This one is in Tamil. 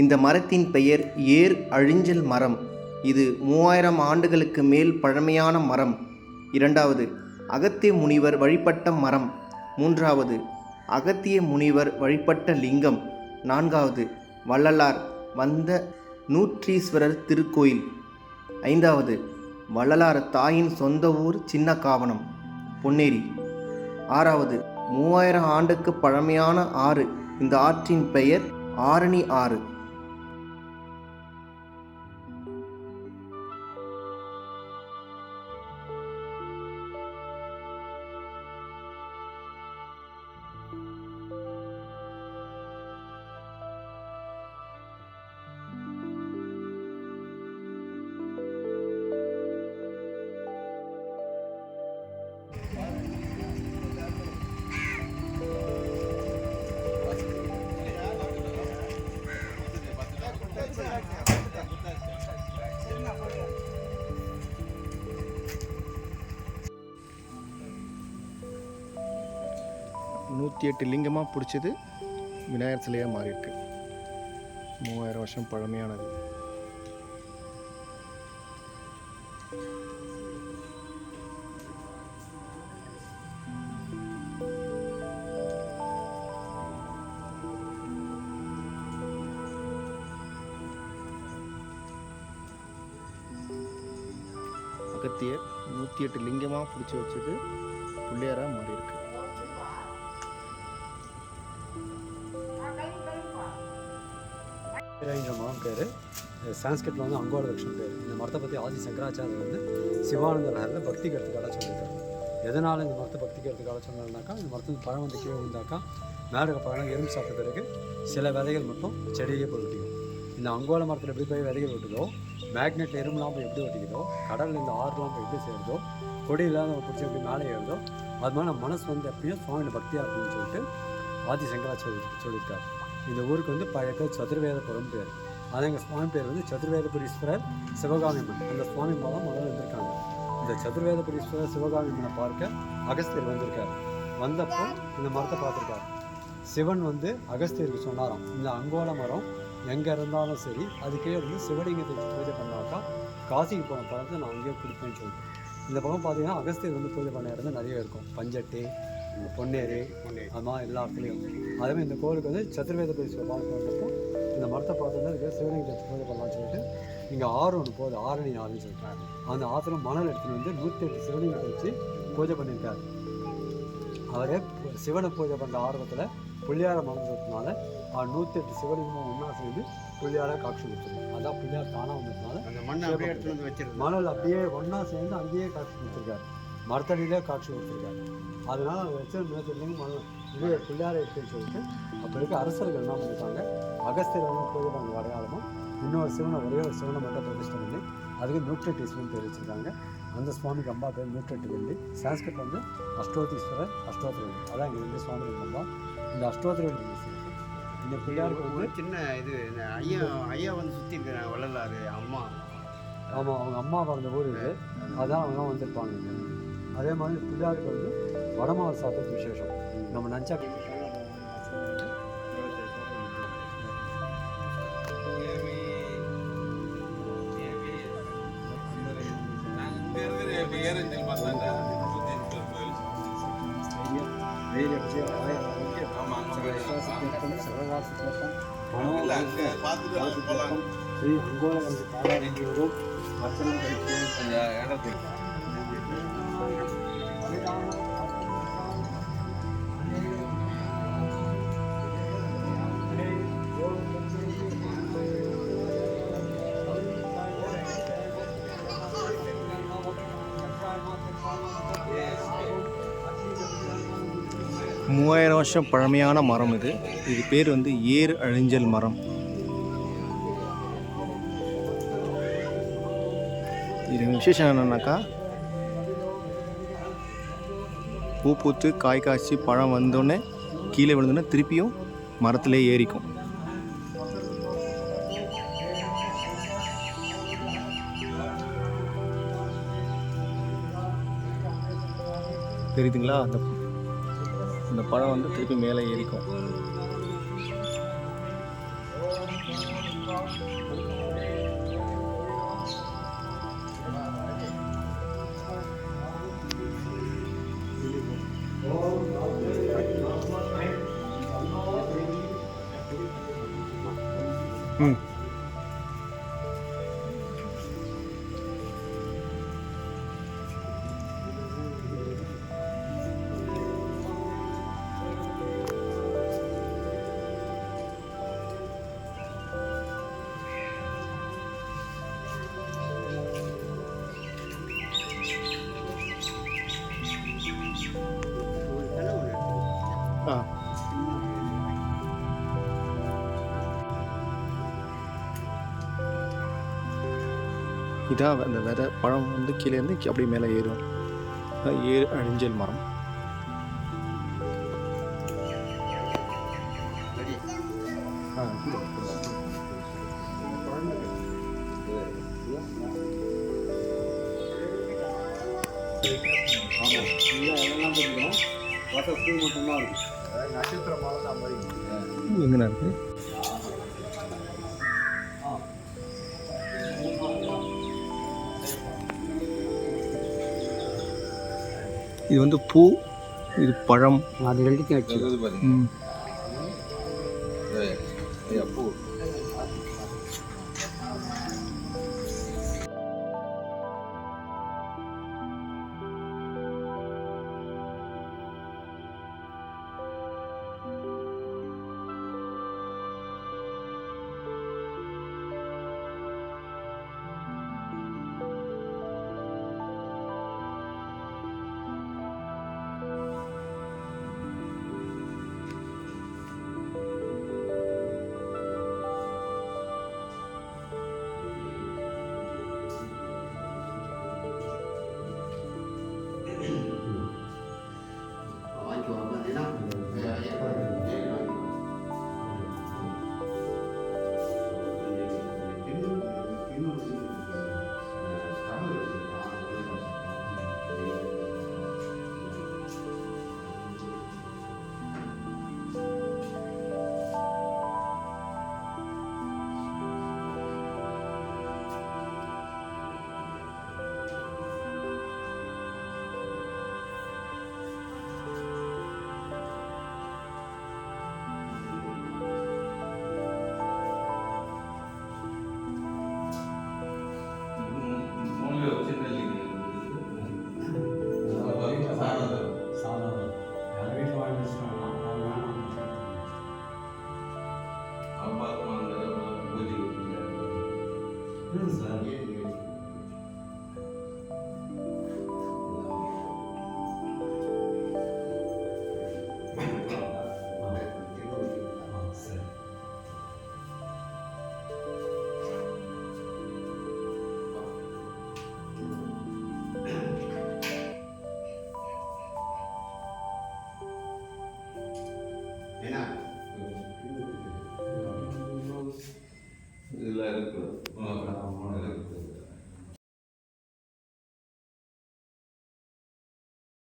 இந்த மரத்தின் பெயர் ஏர் அழிஞ்சல் மரம். இது 3000 ஆண்டுகளுக்கு மேல் பழமையான மரம். 2வது, அகத்திய முனிவர் வழிபட்ட மரம். 3வது, அகத்திய முனிவர் வழிபட்ட லிங்கம். 4வது, வள்ளலார் வந்த நூற்றீஸ்வரர் திருக்கோயில். 5வது, வள்ளலார் தாயின் சொந்த ஊர் சின்னக்காவனம், பொன்னேரி. 6வது, 3000 ஆண்டுக்கு பழமையான ஆறு. இந்த ஆற்றின் பெயர் ஆரணி ஆறு. நூற்றி 8 லிங்கமாக பிடிச்சது விநாயகர் சிலையாக மாறியிருக்கு. 3000 வருஷம் பழமையானது. அகத்தியர் 108 லிங்கமாக பிடிச்சி வச்சது பிள்ளையாராக மாறியிருக்கு. இந்த மரம் பேர் சான்ஸ்கிரிட்டில் வந்து அங்கோல விருட்சம் பேர். இந்த மரத்தை பற்றி ஆதி சங்கராச்சாரியர் வந்து சிவானந்த நகரில் பக்தி கருத்துக்காக சொல்லியிருக்காரு. எதனால் இந்த மரத்தை பக்தி கருத்துக்காக சொன்னாருனாக்கா, இந்த மரத்துக்கு பழம் வந்து கீழே விழுந்தாக்கா மேலே பழம் எறும்பு சாப்பிட்ட பிறகு சில விதைகள் மட்டும் செடியிலே போய் ஒட்டிக்கும். இந்த அங்கோல மரத்தில் எப்படி போய் விதைகள் ஒட்டுதோ, மேக்னெட்டில் எறும்புலாம் போய் எப்படி ஒட்டிக்குதோ, கடலில் இந்த ஆறுலாம் போய் எப்படி சேருதோ, கொடியெல்லாம் நம்ம பிடிச்சி எப்படி மேலே ஏறுதோ, அது மாதிரி நம்ம மனசு வந்து எப்பயும் சுவாமியோட பக்தியாக இருக்குன்னு சொல்லிட்டு ஆதி சங்கராச்சாரியர் சொல்லியிருக்காரு. இந்த ஊருக்கு வந்து பழக்க சதுர்வேதபுரம் பேர். அது எங்கள் சுவாமி பேர் வந்து சதுர்வேதபுரீஸ்வரர் சிவகாமியம்மன். அந்த சுவாமி மூலம் முதல்ல வந்திருக்காங்க. இந்த சதுர்வேதபுரீஸ்வரர் சிவகாமியம்மனை பார்க்க அகஸ்தியர் வந்திருக்கார். வந்தப்போ இந்த மரத்தை பார்த்துருக்காரு. சிவன் வந்து அகஸ்தியருக்கு சொன்னாராம், இந்த அங்கோல மரம் எங்கே இருந்தாலும் சரி அதுக்கே இருந்து சிவலிங்கத்தை பூஜை பண்ணாக்கா காசிக்கு போன பழத்தை நான் அங்கேயே கொடுப்பேன்னு சொல்லிட்டு. இந்த பக்கம் பார்த்தீங்கன்னா அகஸ்தியர் வந்து பூஜை பண்ண இடம் நிறைய இருக்கும். பஞ்சட்டி, பொன்னேரி, அது மாதிரி எல்லா இடத்துலையும். அதேமாதிரி இந்த கோவிலுக்கு வந்து சதுர்வேதபுரீஸ்வரர் பார்க்க வந்தப்போ இந்த மரத்தை பார்த்தோன்னா இதுக்கு சிவலிங்கத்தை பூஜை பண்ணலாம்னு சொல்லிட்டு இங்கே ஆறு ஒன்று போகுது, ஆரணி ஆறுன்னு சொல்லிட்டாங்க. அந்த ஆற்றுல மணல் எடுத்துன்னு வந்து 108 சிவலிங்கத்தை வச்சு பூஜை பண்ணியிருக்காரு. அவரே சிவனை பூஜை பண்ணுற ஆர்வத்தில் பிள்ளையார மறந்துறதுனால 108 சிவலிங்கமும் ஒன்றா சேர்ந்து பிள்ளையாராக காட்சி கொடுத்துருக்காங்க. அதான் பிள்ளையார் தானாக வந்ததுனால அந்த மணல் அப்படியே ஒன்றா சேர்ந்து அங்கேயே காட்சி கொடுத்துருக்காரு. மரத்தடியிலே காட்சி கொடுத்துருக்காரு. அதனால் அதை வச்சு மேற்கொண்டு மணல் இதே பிள்ளையாரை எடுத்துன்னு சொல்லிட்டு அப்போ இருக்க அரசர்கள் என்ன பண்ணியிருக்காங்க, அகஸ்தியர் வந்து பூஜை பண்ண அடையாளமும் இன்னொரு சிவனை ஒரே ஒரு சிவனை மட்டும் பிரதிஷ்டை பண்ணி அதுக்கு 108 சிவன் பேர் வச்சுருக்காங்க. அந்த சுவாமிக்கு அம்பா பேர் 108 வெள்ளி. சான்ஸ்கிரிட் வந்து அஷ்டோத்தீஸ்வரர், அஷ்டோத்திரவெள்ளி. அதான் இங்கே வந்து சுவாமி அம்பா. இந்த அஷ்டோத்திரவெள்ளி இந்த பிள்ளையாருக்கு வந்து சின்ன இது ஐயா வந்து சுற்றி இருக்கிறாங்க வள்ளலார் அம்மா. ஆமாம், அவங்க அம்மா பிறந்த ஊர் இது. அதான் அவங்களாம் வந்திருப்பாங்க. அதே மாதிரி பிள்ளையாருக்கு வந்து வடமாவட்ட சாப்பிட்றது விசேஷம். நம்ம நினச்சா ஸ்ரீ அங்கோல வந்து பாலாவூரும் அர்ச்சனம் கழிச்சு மூவாயிரம் வருஷம் பழமையான மரம் இது. இது பேர் வந்து ஏர் அழிஞ்சல் மரம். இது விசேஷம் என்னன்னாக்கா, பூ பூத்து காய் காய்ச்சி பழம் வந்தோடனே கீழே விழுந்தோடனே திருப்பியும் மரத்திலே ஏறிக்கும். தெரியுதுங்களா? அந்த பழம் வந்து திருப்பி மேலே ஏறிக்கும். ஆ இதான் அந்த விதை பழம் வந்து கீழே இருந்து அப்படியே மேலே ஏறும். அதான் அழிஞ்சல் மரம். ஆ ஆமாம், இல்லை எல்லாம் தெரியும். பார்த்தா பூ மட்டும்தான் இருக்கும். நட்சத்திர மாலை தான் மாதிரி எங்கண்ணா இருக்கு? இது வந்து பூ, இது பழம். அது ரெண்டுத்தையும் வச்சு ம். பூ சாதாரணம். யார் வீட்டில் வாங்கி வச்சுருக்காங்க, அவங்க வேணாம். சார் சரி. ஏன்னா